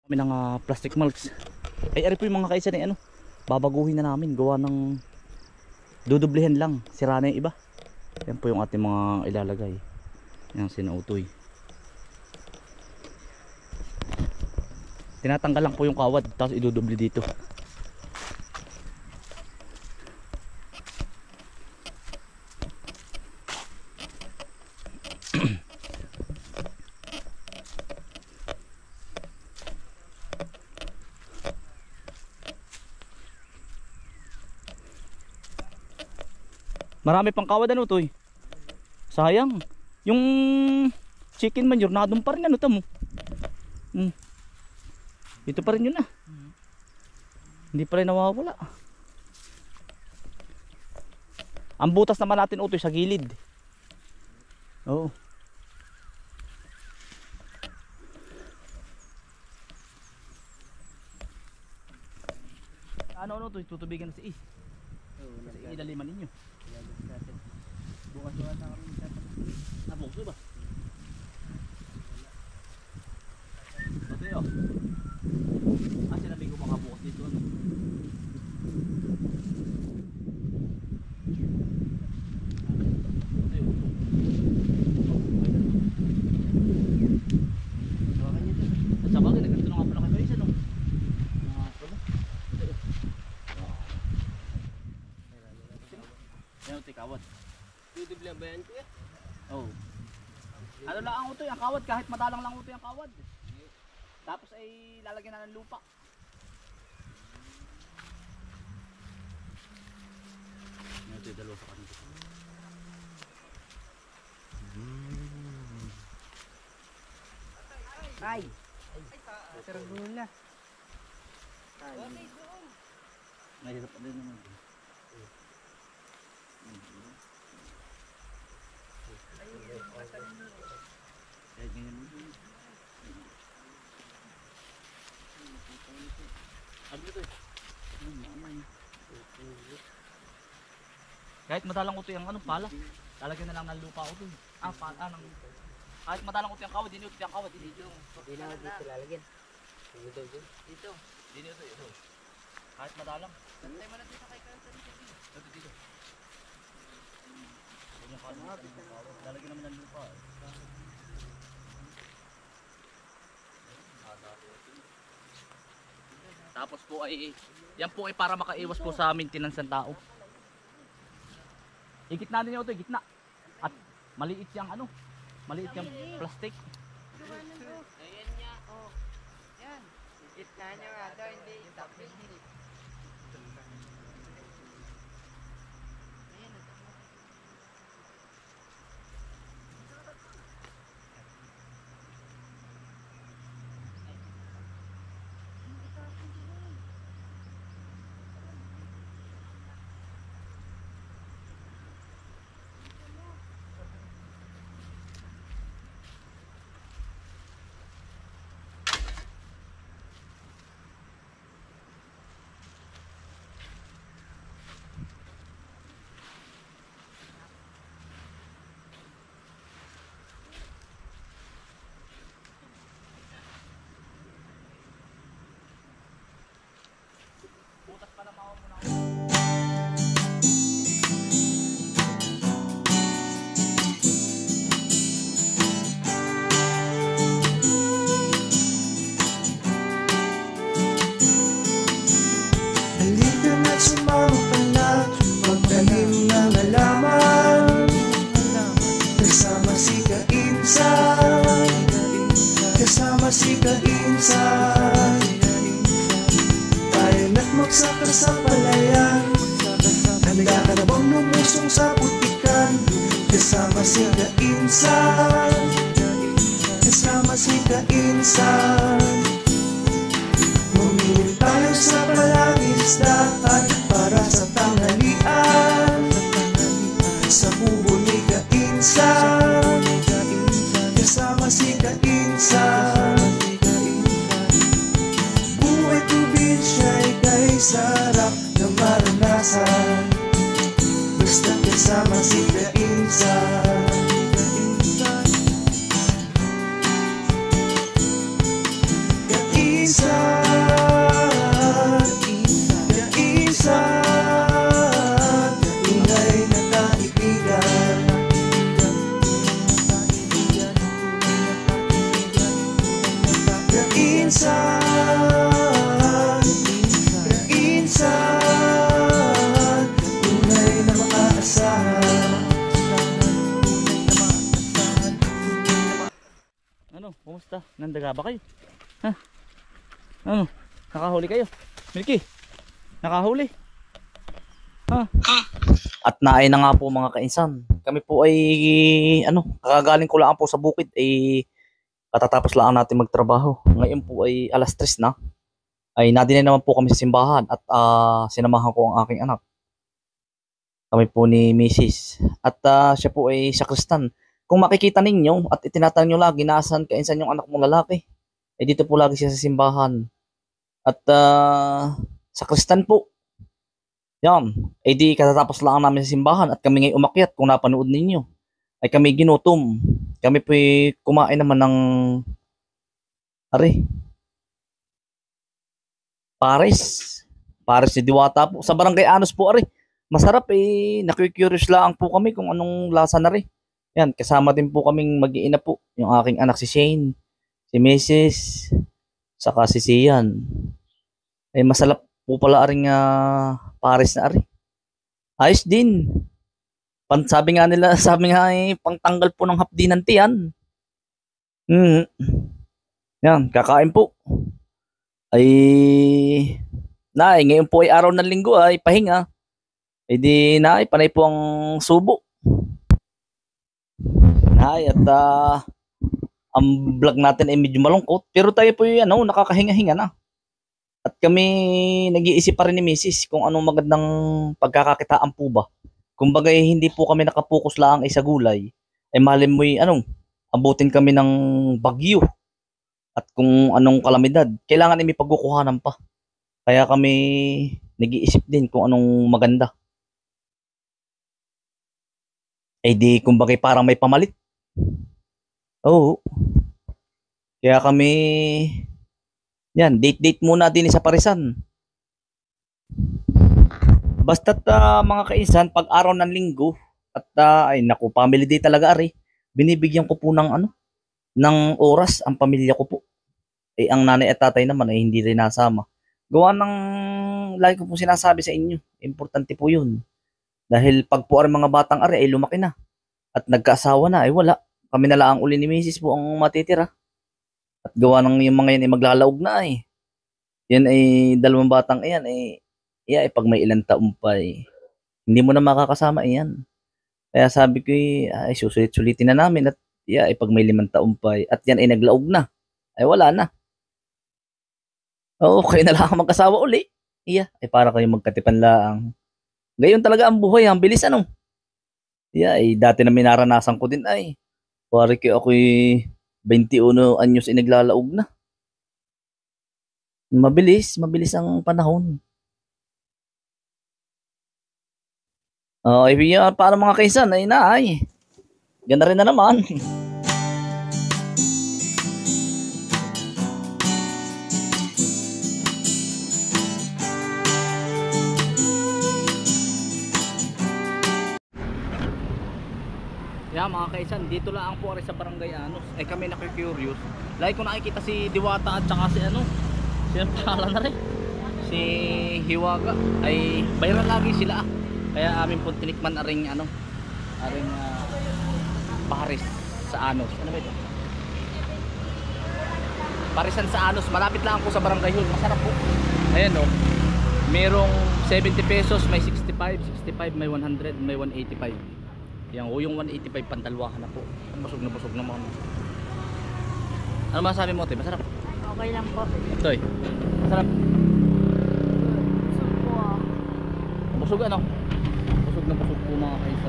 Kami ng plastic mulch. Ay, ari po yung mga kaisa na ano, babaguhin na namin. Gawa ng dudublihan lang. Sira na yung iba. Yan po yung ating mga ilalagay. Yan, sinautoy. Tinatanggal lang po yung kawad, tapos idudubli dito. Marami pang kawad ano to eh. Sayang. Yung chicken manure nakadun pa rin ano tamo. Ito pa rin yun ah. Hindi pa rin nawawala. Ang butas naman natin utoy sa gilid. Oo. Ano to, tutubigan na si Is. Kasi ilaliman ninyo. Bukas wala na kami sa bukas ba? Pati oh. Sinabi ko baka bukas dito ano. At sa bagay, nagkanta nga pala kayo isa no? Yan ito kawad. Dudubli ba yan kuya? Oo. Ano lang ang utoy, ang kawad kahit madalang lang utoy ang kawad. Tapos ay lalagyan na ng lupa. Yan ito yung dalawa sa kanito. Ay! Sarang gula. Mahirap pa din naman. Kahit madalang utoy ang ano pala, lalagyan na lang ng lupa utoy. Kahit madalang utoy ang kawad, dito ang kawad dito. Hindi na dito lalagyan. Dito. Dito ito. Kahit madalang. Santay mo na dito kay Kansan. Dito. Lalagyan naman ng lupa. Tapos po ay yan po ay para makaiwas po sa maintenance ng tao. Igitna din niyo ito, gitna. At maliit yang ano, maliit yang plastic. Ayan niya. Oh. Yan. Gitna niya nga daw, hindi itapin. Butas pa na mawa mo na. Halika na't sumama ka na, magtanim ng halaman. Kasama si Kainsan, kasama si Kainsan. Tayo na't magsaka sa palayan, handa ka na bang lumusong sa putikan? Kasama si Kainsan, kasama si Kainsan. Bumili tayo sa palagisdaan para sa tanghalian, sa kubo ni Kainsan, kasama si Kainsan. Buhay probinsiya'y kay sarap na maranasan, basta kasama si Kainsan. tunay na kaibigan. Kainsan, tunay na maaasahan. Ano, kumusta? Nandaga ba kayo? Ha? Ano? Nakahuli kayo? Milky, nakahuli? Ha? At naay na nga po mga kainsan. Kami po ay kakagaling ko lang po sa bukid ay katatapos lang natin magtrabaho. Ngayon po ay alas 3 na. Ay nadinay naman po kami sa simbahan at sinamahan ko ang aking anak. Kami po ni Mrs. At siya po ay sakristan. Kung makikita ninyo at itinatanong nyo lagi nasaan kainsan yung anak mong lalaki, ay dito po lagi siya sa simbahan. At sakristan po. Yan. Ay di katatapos lang namin sa simbahan at kami ngayon umakyat kung napanood ninyo. Ay kami ginutom. Kami po kumain naman ng Paris ni Diwata po. Sa Barangay Anos po masarap naku-curious lang po kami kung anong lasa na rin. Yan, kasama din po kaming mag-iina po. Yung aking anak si Shane, si Mrs. Saka si Sian. Ay masarap po pala Paris na ayos din. Sabi nga pangtanggal po ng hapdi ng tiyan. Yan, kakain po. Ngayon po ay araw ng linggo ay pahinga. Ay di panay po ang subo. At ang vlog natin ay medyo malungkot. Pero tayo po nakakahinga-hinga na. At kami nag-iisip pa rin ni Mrs. kung anong magandang pagkakakitaan po ba. Kumbaga hindi po kami nakapokus lang sa gulay. Ay malin mo abutin kami ng bagyo. At kung anong kalamidad. Kailangan may pagkukuhanan pa. Kaya kami nag-iisip din kung anong maganda. Ay di kumbaga parang may pamalit. Oo. Kaya kami date muna din sa Parisan. Basta't mga kainsan, pag araw ng linggo at family day talaga binibigyan ko po ng oras ang pamilya ko po. Ang nanay at tatay naman ay hindi rin nasama. Gawa ng lagi ko po sinasabi sa inyo, importante po 'yun. Dahil pag po mga batang ay lumaki na at nagkaasawa na ay wala. Kami na lang uli ni Mrs. po ang matitira. At gawa ng yung mga yan ay maglalaog na Yan ay dalawang batang pag may ilang taon pa hindi mo na makakasama yan. Kaya sabi ko susulit-sulitin na namin at pag may 5 taon pa at yan ay naglaog na. Ay wala na. Oo, kayo na lang magkasawa uli. Para kayo magkatipan lang. Gayon talaga ang buhay, ang bilis dati na minaranasan ko din pare ko ako'y 21 anyos naglalaog na. Mabilis ang panahon. Para mga kaisan ganda rin na naman. Mga kaisan, dito lang po sa Barangay Anos. Ay kami naku-curious. Lagi ko nakikita si Diwata at saka sino pangalan na rin? Si Hiwaga. Ay viral lagi sila Kaya amin po tinikman Paris sa Anos. Ano ba ito? Parisan sa Anos. Malapit lang po sa Barangay Hall. Masarap po. Ayan merong 70 pesos, may 65, may 100, may 185. Yung 185 pandalwahan na po. Busog naman. Ano masabi mo, Te? Masarap? Okay lang po. Toy, masarap? Busog po Busog Busog na busog po mga kaisan.